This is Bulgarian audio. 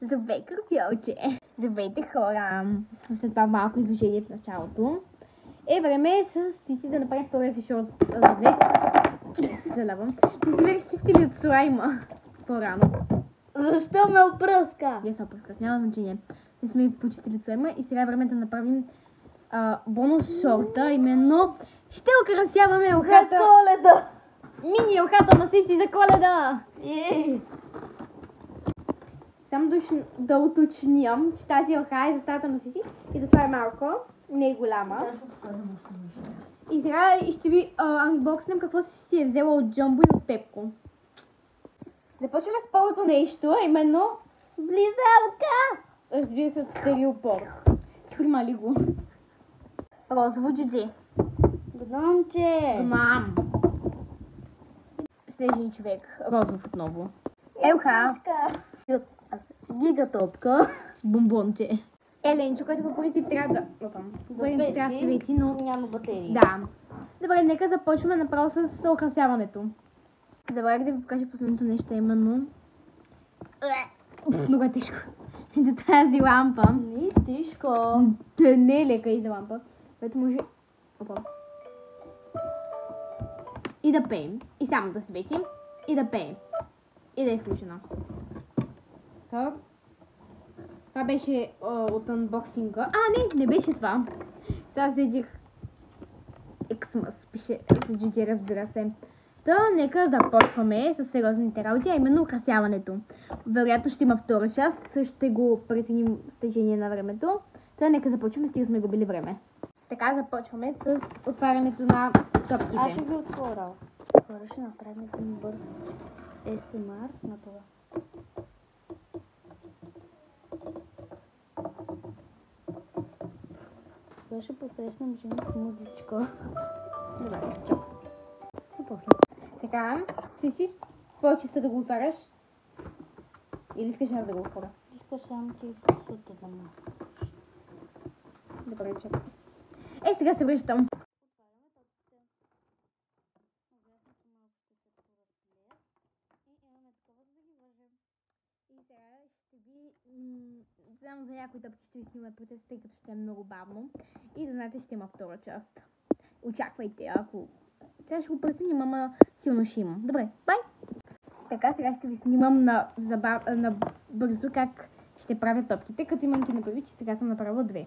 Здравей, крокодилче! Здравейте, хора! След това малко изложение в началото. Време с Сиси да направим втория си шорт за днес. Съжалявам. Не сме разчистили от слайма по-рано. Защо ме опръска? Я се опръсках, няма значение. Не сме почистили от слайма и сега е време да направим бонус шорта, именно ще украсяваме ухата. За Коледа! Мини ухата на Сиси за Коледа! Само да уточням, че тази уха е за стаята на Сиси и затова е малко, не е голяма. И сега ще ви анбокснем какво си е взела от Джамбо и от Пепко. Започваме с първото нещо, а именно близалка! Разбира се, от стереопор. Примали го. Розово джудже. Гномче! Мам! Снежен човек. Розов отново. Елха. Гигатопка. Бомбонче. Еленчо, който по принцип трябва да... трябва да свети, но... Няма батерии. Да. Добре, нека започваме направо с украсяването. Забравях да ви покажа последното нещо, именно... Много е тежко. До тази лампа. Не, тишко. Те не е лека и за лампа. Което може... Опа. И да пеем. И само да светим. И да пеем. И да е изключена. Това беше от анбоксинга. Не беше това. Сега следих Xmas, пише с джудже, разбира се. Нека започваме с сериозните работи, а именно украсяването. Вероятно ще има втора част, ще го преценим с течение на времето. Нека започваме, стига сме губили време. Така започваме с отварянето на топките. Аз ще ги отворя. Хора, ще направим един бърз ASMR на това. Ще посрещнем жени с музичка. Добре, чак. И после. Така, Сиси, повече да го отваряш? Или искаш аз да го отворя? Искаш само ти сута да ме. Добре, чакай. Сега се връщам. Само за някои тъпки ще ви снимаме процес, тъй като ще е много бавно. И да знаете, ще има втора част. Очаквайте, ако... Сега ще го преценим, ама силно ще има. Добре, бай! Така, сега ще ви снимам на бързо как ще правя топките, като имам ти направи, че сега съм направила 2.